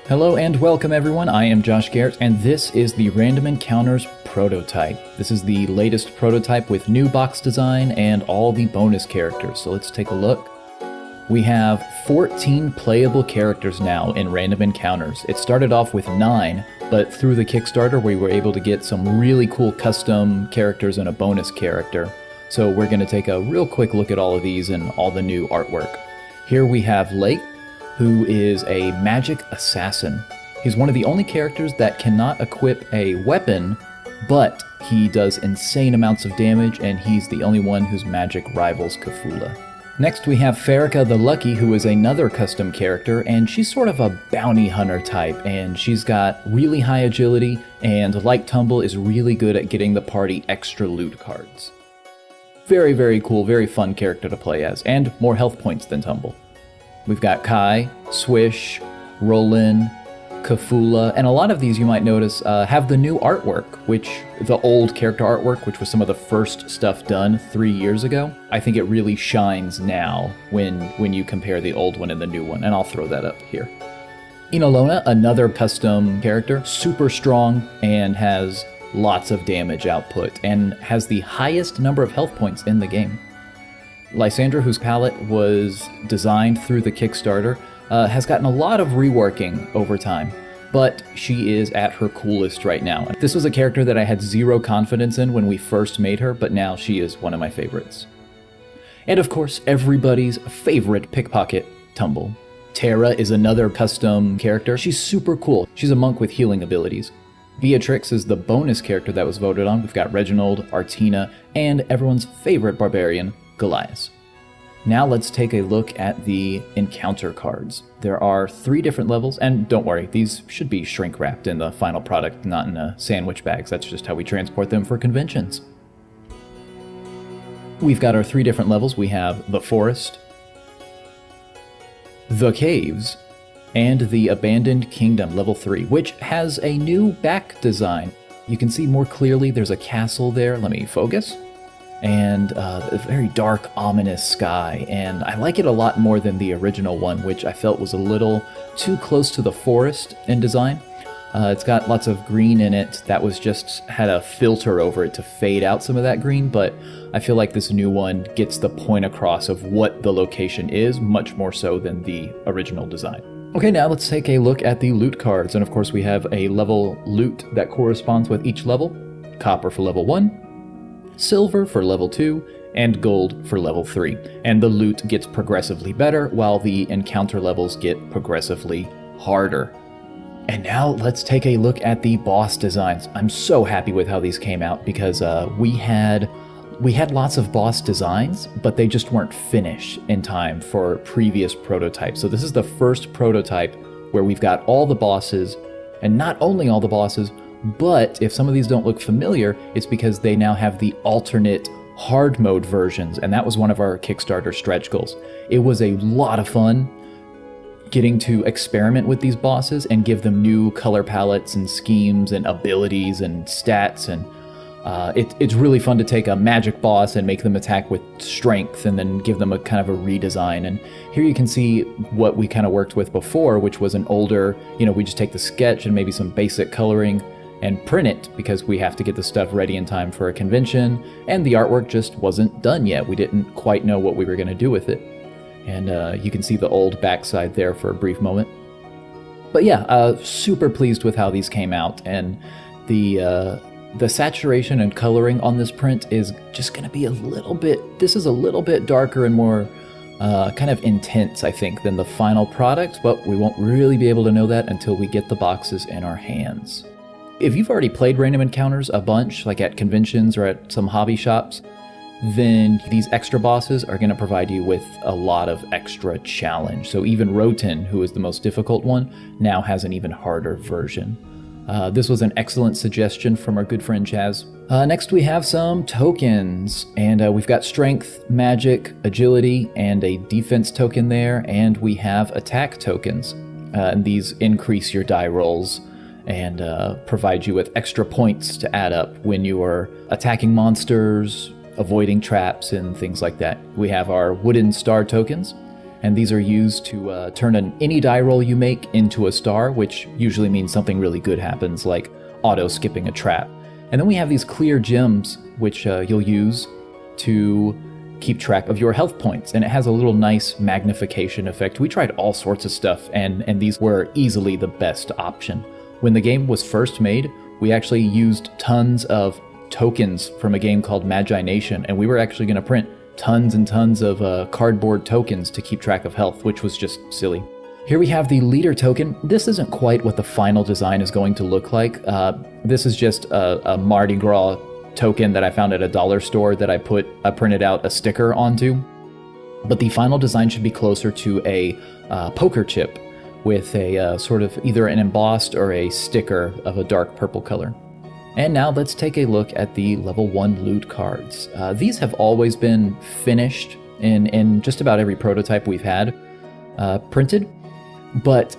Hello and welcome everyone, I am Josh Garrett, and this is the Random Encounters prototype. This is the latest prototype with new box design and all the bonus characters, so let's take a look. We have 14 playable characters now in Random Encounters. It started off with 9, but through the Kickstarter we were able to get some really cool custom characters and a bonus character. So we're going to take a real quick look at all of these and all the new artwork. Here we have Lake, who is a magic assassin. He's one of the only characters that cannot equip a weapon, but he does insane amounts of damage, and he's the only one whose magic rivals Cthulhu. Next we have Farika the Lucky, who is another custom character, and she's sort of a bounty hunter type, and she's got really high agility, and like Tumble, is really good at getting the party extra loot cards. Very, very cool, very fun character to play as, and more health points than Tumble. We've got Kai, Swish, Rollin, Cthulhu, and a lot of these you might notice have the new artwork, which the old character artwork, which was some of the first stuff done 3 years ago. I think it really shines now when you compare the old one and the new one, and I'll throw that up here. Inalona, another custom character, super strong and has lots of damage output, and has the highest number of health points in the game. Lysandra, whose palette was designed through the Kickstarter, has gotten a lot of reworking over time, but she is at her coolest right now. This was a character that I had zero confidence in when we first made her, but now she is one of my favorites. And of course, everybody's favorite pickpocket, Tumble. Terra is another custom character. She's super cool. She's a monk with healing abilities. Beatrix is the bonus character that was voted on. We've got Reginald, Artina, and everyone's favorite barbarian, Goliath. Now let's take a look at the encounter cards. There are 3 different levels, and don't worry, these should be shrink wrapped in the final product, not in sandwich bags. That's just how we transport them for conventions. We've got our 3 different levels. We have the Forest, the Caves, and the Abandoned Kingdom, level 3, which has a new back design. You can see more clearly there's a castle there. Let me focus. And a very dark, ominous sky, and I like it a lot more than the original one, which I felt was a little too close to the forest in design. It's got lots of green in it that was just had a filter over it to fade out some of that green, but I feel like this new one gets the point across of what the location is, much more so than the original design. Okay, now let's take a look at the loot cards, and of course we have a level loot that corresponds with each level. Copper for level 1, silver for level 2, and gold for level 3. And the loot gets progressively better, while the encounter levels get progressively harder. And now let's take a look at the boss designs. I'm so happy with how these came out, because we had lots of boss designs, but they just weren't finished in time for previous prototypes. So this is the first prototype where we've got all the bosses, and not only all the bosses, but if some of these don't look familiar, it's because they now have the alternate hard mode versions, and that was one of our Kickstarter stretch goals. It was a lot of fun getting to experiment with these bosses and give them new color palettes and schemes and abilities and stats, and it's really fun to take a magic boss and make them attack with strength and then give them a kind of a redesign. And here you can see what we kind of worked with before, which was an older, we just take the sketch and maybe some basic coloring and print it, because we have to get the stuff ready in time for a convention, and the artwork just wasn't done yet. We didn't quite know what we were going to do with it. And you can see the old backside there for a brief moment. But yeah, super pleased with how these came out, and the saturation and coloring on this print is just going to be this is a little bit darker and more kind of intense, I think, than the final product, but we won't really be able to know that until we get the boxes in our hands. If you've already played Random Encounters a bunch, like at conventions or at some hobby shops, then these extra bosses are going to provide you with a lot of extra challenge. So even Roten, who is the most difficult one, now has an even harder version. This was an excellent suggestion from our good friend Chaz. Next we have some tokens, and we've got strength, magic, agility, and a defense token there, and we have attack tokens. And these increase your die rolls and provide you with extra points to add up when you are attacking monsters, avoiding traps, and things like that. We have our wooden star tokens, And these are used to turn any die roll you make into a star, which usually means something really good happens, like auto-skipping a trap. And then we have these clear gems, which you'll use to keep track of your health points. And it has a little nice magnification effect. We tried all sorts of stuff, and these were easily the best option. When the game was first made, we actually used tons of tokens from a game called Magi Nation, and we were actually going to print tons and tons of cardboard tokens to keep track of health, which was just silly. Here we have the leader token. This isn't quite what the final design is going to look like. This is just a Mardi Gras token that I found at a dollar store that I printed out a sticker onto. But the final design should be closer to a poker chip with a sort of either an embossed or a sticker of a dark purple color. And now let's take a look at the level 1 loot cards. These have always been finished in just about every prototype we've had printed, but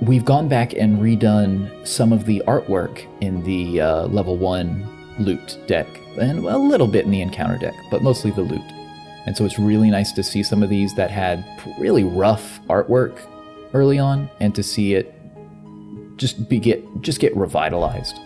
we've gone back and redone some of the artwork in the level 1 loot deck, and a little bit in the encounter deck, but mostly the loot. And so it's really nice to see some of these that had really rough artwork early on, and to see it just get revitalized.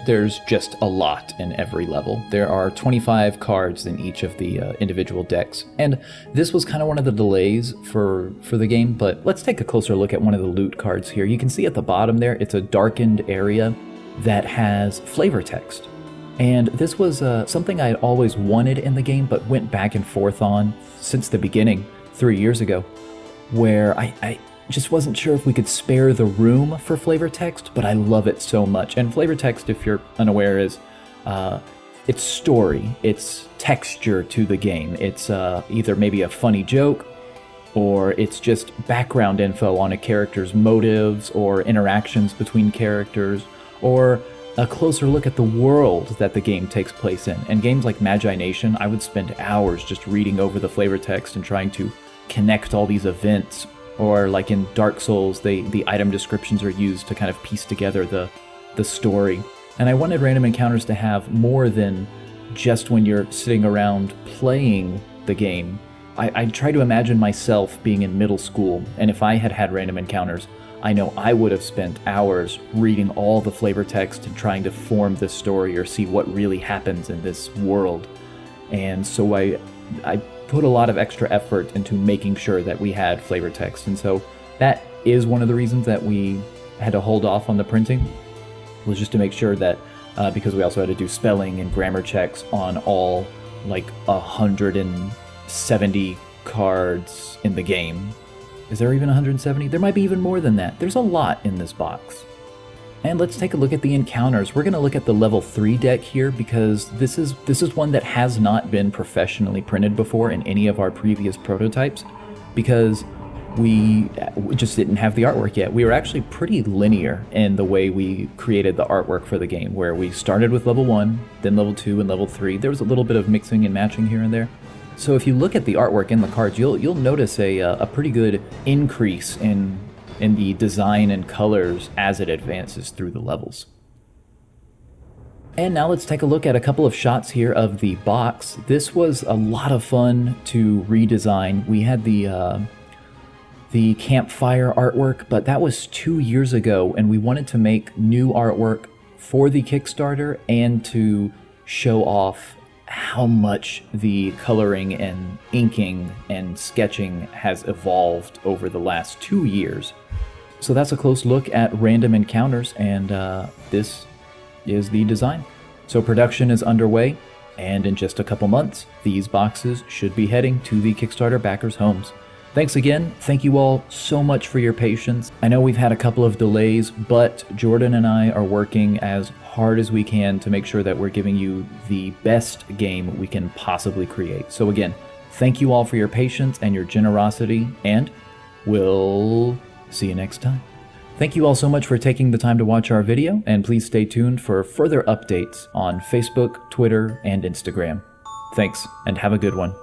There's just a lot in every level. There are 25 cards in each of the individual decks, and this was kind of one of the delays for the game, but let's take a closer look at one of the loot cards here. You can see at the bottom there, it's a darkened area that has flavor text. And this was something I had always wanted in the game, but went back and forth on since the beginning, 3 years ago, where I just wasn't sure if we could spare the room for flavor text, but I love it so much. And flavor text, if you're unaware, is it's story, it's texture to the game. It's either maybe a funny joke, or it's just background info on a character's motives or interactions between characters, or a closer look at the world that the game takes place in. And games like Magi Nation, I would spend hours just reading over the flavor text and trying to connect all these events. Or like in Dark Souls, the item descriptions are used to kind of piece together the story. And I wanted Random Encounters to have more than just when you're sitting around playing the game. I try to imagine myself being in middle school, and if I had had Random Encounters, I know I would have spent hours reading all the flavor text and trying to form this story or see what really happens in this world. And so I put a lot of extra effort into making sure that we had flavor text. And so that is one of the reasons that we had to hold off on the printing, was just to make sure that, because we also had to do spelling and grammar checks on all like 170 cards in the game. Is there even 170? There might be even more than that. There's a lot in this box. And let's take a look at the encounters. We're going to look at the level 3 deck here, because this is one that has not been professionally printed before in any of our previous prototypes, because we just didn't have the artwork yet. We were actually pretty linear in the way we created the artwork for the game, where we started with level 1, then level 2, and level 3. There was a little bit of mixing and matching here and there. So if you look at the artwork in the cards, you'll notice a pretty good increase in the design and colors as it advances through the levels. And now let's take a look at a couple of shots here of the box. This was a lot of fun to redesign. We had the campfire artwork, but that was 2 years ago, and we wanted to make new artwork for the Kickstarter and to show off how much the coloring and inking and sketching has evolved over the last 2 years. So that's a close look at Random Encounters, and this is the design. So production is underway, and in just a couple months, these boxes should be heading to the Kickstarter backers' homes. Thanks again. Thank you all so much for your patience. I know we've had a couple of delays, but Jordan and I are working as hard as we can to make sure that we're giving you the best game we can possibly create. So again, thank you all for your patience and your generosity, and we'll see you next time. Thank you all so much for taking the time to watch our video, and please stay tuned for further updates on Facebook, Twitter, and Instagram. Thanks, and have a good one.